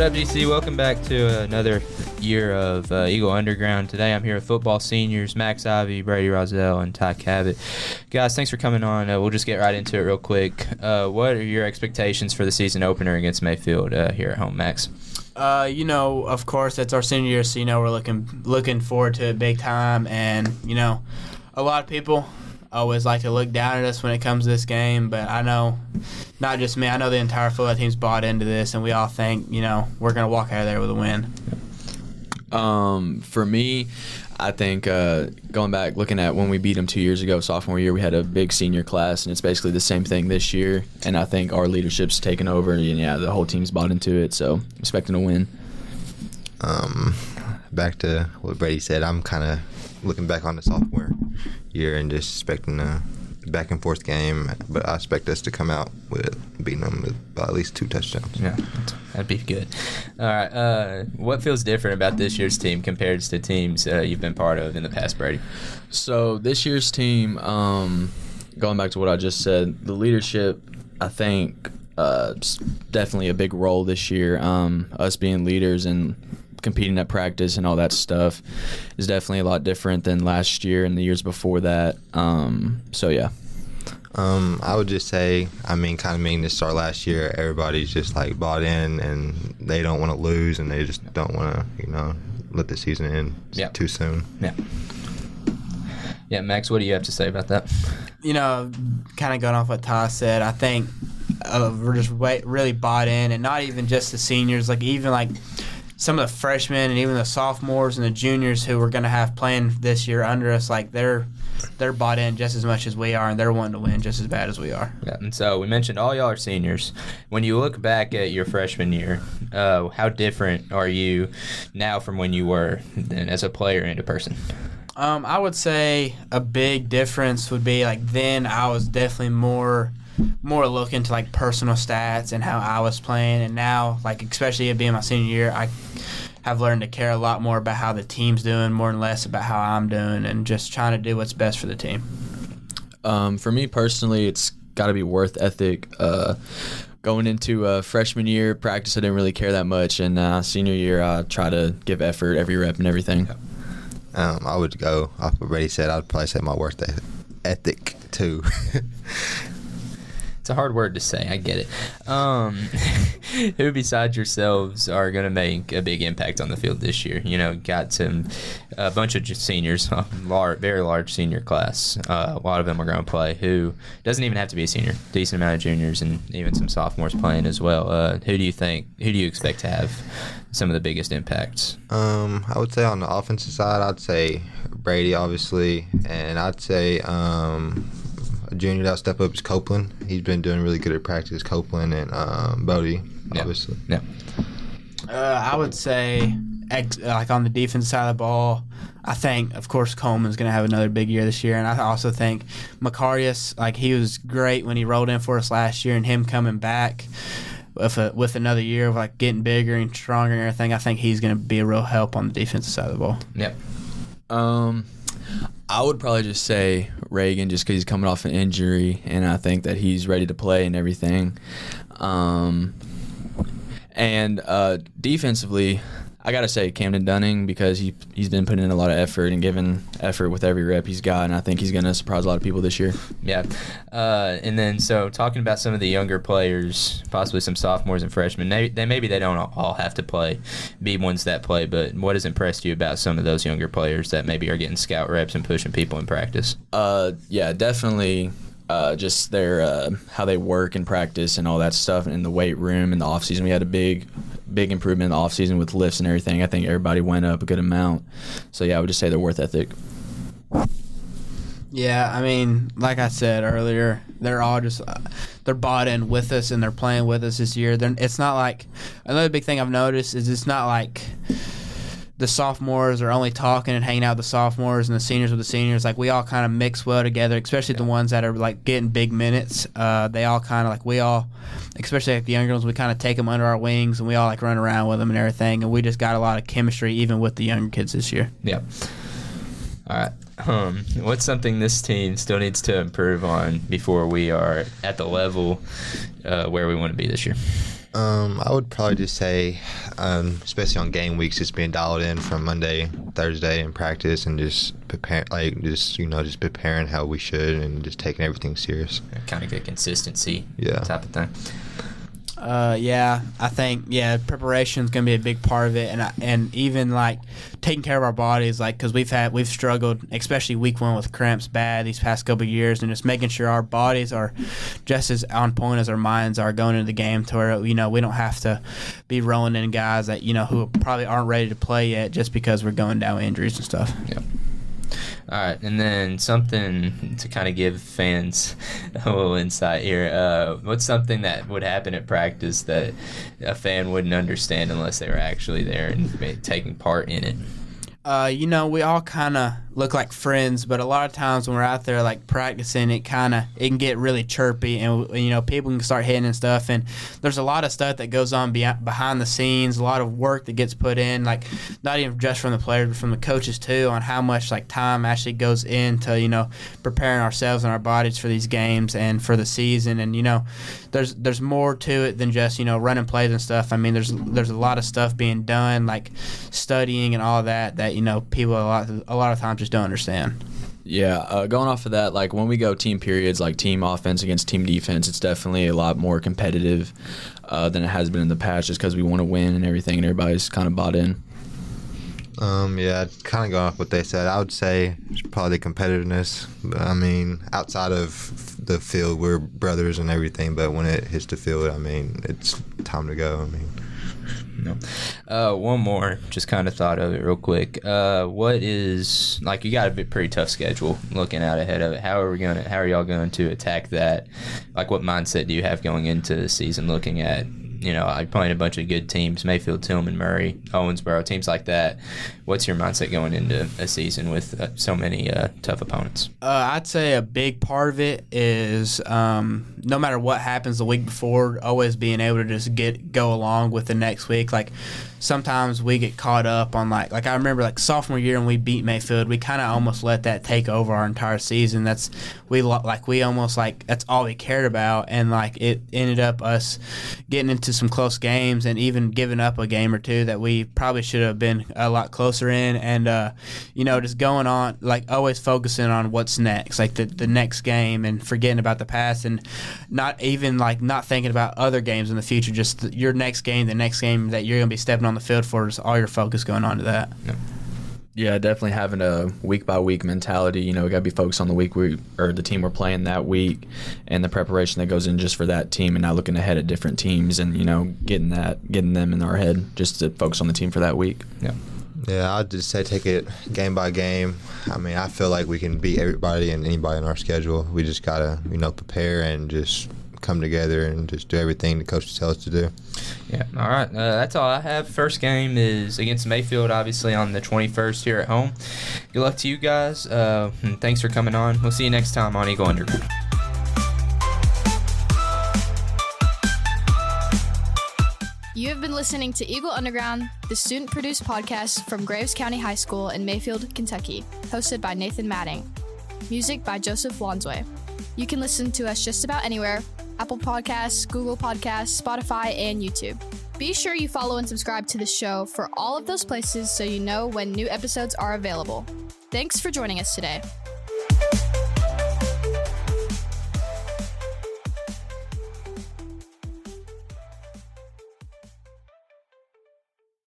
What up, GC? Welcome back to another year of Eagle Underground. Today I'm here with football seniors Max Ivey, Brady Rozzell, and Ty Cavette. Guys, thanks for coming on. We'll just get right into it real quick. What are your expectations for the season opener against Mayfield here at home, Max? Of course, it's our senior year, so, we're looking forward to it big time. And, a lot of people always like to look down at us when it comes to this game, but I know, not just me, I know the entire football team's bought into this, and we all think, we're going to walk out of there with a win. For me, I think going back, looking at when we beat them 2 years ago, sophomore year, we had a big senior class, and it's basically the same thing this year. And I think our leadership's taken over, and the whole team's bought into it. So I'm expecting a win. Back to what Brady said, I'm kind of looking back on the sophomore year and just expecting a back and forth game, but I expect us to come out with beating them with by at least 2 touchdowns. Yeah, that'd be good. All right, what feels different about this year's team compared to teams you've been part of in the past, Brady? So this year's team, going back to what I just said, the leadership, I think, definitely a big role this year. Us being leaders and competing at practice and all that stuff is definitely a lot different than last year and the years before that. I would just say, kind of meaning to start last year, everybody's just bought in and they don't want to lose and they just don't want to, let the season end too soon. Yeah. Yeah, Max, what do you have to say about that? Kind of going off what Ty said, I think we're just really bought in, and not even just the seniors, even some of the freshmen and even the sophomores and the juniors who we're going to have playing this year under us, they're bought in just as much as we are, and they're wanting to win just as bad as we are. Yeah, and so we mentioned all y'all are seniors. When you look back at your freshman year, how different are you now from when you were then as a player and a person? I would say a big difference would be then I was definitely more looking to personal stats and how I was playing, and now especially it being my senior year, I have learned to care a lot more about how the team's doing more and less about how I'm doing, and just trying to do what's best for the team. For me personally, it's got to be work ethic. Going into freshman year practice, I didn't really care that much, and senior year I try to give effort every rep and everything. I would go off what Brady said. I'd probably say my work ethic too. It's a hard word to say. I get it. Who besides yourselves are going to make a big impact on the field this year? Got a bunch of seniors, very large senior class. A lot of them are going to play. Who doesn't even have to be a senior. Decent amount of juniors and even some sophomores playing as well. Who do you expect to have some of the biggest impacts? I would say on the offensive side, I'd say Brady, obviously, and I'd say a junior that'll step up is Copeland. He's been doing really good at practice. Copeland and Bodie, obviously. Yeah. I would say, on the defense side of the ball, I think, of course, Coleman's going to have another big year this year. And I also think Macarius, he was great when he rolled in for us last year, and him coming back with another year of getting bigger and stronger and everything, I think he's going to be a real help on the defensive side of the ball. Yep. I would probably just say Reagan, just because he's coming off an injury, and I think that he's ready to play and everything. And defensively, I got to say Camden Dunning, because he's been putting in a lot of effort and giving effort with every rep he's got, and I think he's going to surprise a lot of people this year. Yeah. And then, so talking about some of the younger players, possibly some sophomores and freshmen, maybe they don't all have to be ones that play, but what has impressed you about some of those younger players that maybe are getting scout reps and pushing people in practice? Yeah, definitely. Just their how they work in practice and all that stuff in the weight room in the off season. We had a big improvement in the off season with lifts and everything. I think everybody went up a good amount. So yeah, I would just say their work ethic. Yeah, like I said earlier, they're all just they're bought in with us and they're playing with us this year. It's not another big thing I've noticed is it's not the sophomores are only talking and hanging out with the sophomores and the seniors with the seniors. We all kind of mix well together, especially the ones that are getting big minutes. They all kind of we all, especially the younger ones, we kind of take them under our wings and we all run around with them and everything. And we just got a lot of chemistry even with the younger kids this year. Yeah. All right. What's something this team still needs to improve on before we are at the level where we want to be this year? I would probably just say, especially on game weeks, just being dialed in from Monday, Thursday in practice, and just prepare, just preparing how we should, and just taking everything serious. Kind of good consistency, type of thing. I think preparation is going to be a big part of it, and even like taking care of our bodies, like because we've struggled, especially week 1 with cramps bad these past couple of years, and just making sure our bodies are just as on point as our minds are going into the game, to where we don't have to be rolling in guys that who probably aren't ready to play yet just because we're going down with injuries and stuff. Yep. All right, and then something to kind of give fans a little insight here. What's something that would happen at practice that a fan wouldn't understand unless they were actually there and taking part in it? We all kind of look like friends, but a lot of times when we're out there like practicing, it can get really chirpy, and people can start hitting and stuff, and there's a lot of stuff that goes on behind the scenes, a lot of work that gets put in, like not even just from the players but from the coaches too, on how much like time actually goes into preparing ourselves and our bodies for these games and for the season. And there's more to it than just running plays and stuff. I mean, there's a lot of stuff being done, like studying and all that people a lot of times just don't understand. Yeah, going off of that, like when we go team periods, like team offense against team defense, it's definitely a lot more competitive than it has been in the past, just because we want to win and everything, and everybody's kind of bought in. Kind of going off what they said, I would say it's probably competitiveness. I mean, outside of the field, we're brothers and everything, but when it hits the field, I mean, it's time to go. No. One more, just kind of thought of it real quick. What is, like, you got a pretty tough schedule looking out ahead of it. How are y'all going to attack that? Like, what mindset do you have going into the season, looking at, I'm playing a bunch of good teams, Mayfield, Tillman, Murray, Owensboro, teams like that. What's your mindset going into a season with so many tough opponents? I'd say a big part of it is no matter what happens the week before, always being able to just go along with the next week. Like sometimes we get caught up on like I remember like sophomore year when we beat Mayfield, we kind of almost let that take over our entire season. That's all we cared about, and like it ended up us getting into some close games and even giving up a game or two that we probably should have been a lot closer in, and just going on, like always focusing on what's next, like the next game, and forgetting about the past, and not thinking about other games in the future, just your next game, the next game that you're going to be stepping on the field for, is all your focus going on to that. Yeah, definitely having a week-by-week mentality. We got to be focused on the team we're playing that week, and the preparation that goes in just for that team, and not looking ahead at different teams and getting them in our head, just to focus on the team for that week. Yeah, I'd just say take it game by game. I mean, I feel like we can beat everybody and anybody in our schedule. We just gotta prepare and just come together and just do everything the coaches tell us to do. Yeah. All right. That's all I have. First game is against Mayfield, obviously, on the 21st here at home. Good luck to you guys. And thanks for coming on. We'll see you next time on Eagle Underground. You have been listening to Eagle Underground, the student-produced podcast from Graves County High School in Mayfield, Kentucky, hosted by Nathan Madding. Music by Joseph Lonsway. You can listen to us just about anywhere: Apple Podcasts, Google Podcasts, Spotify, and YouTube. Be sure you follow and subscribe to the show for all of those places so you know when new episodes are available. Thanks for joining us today.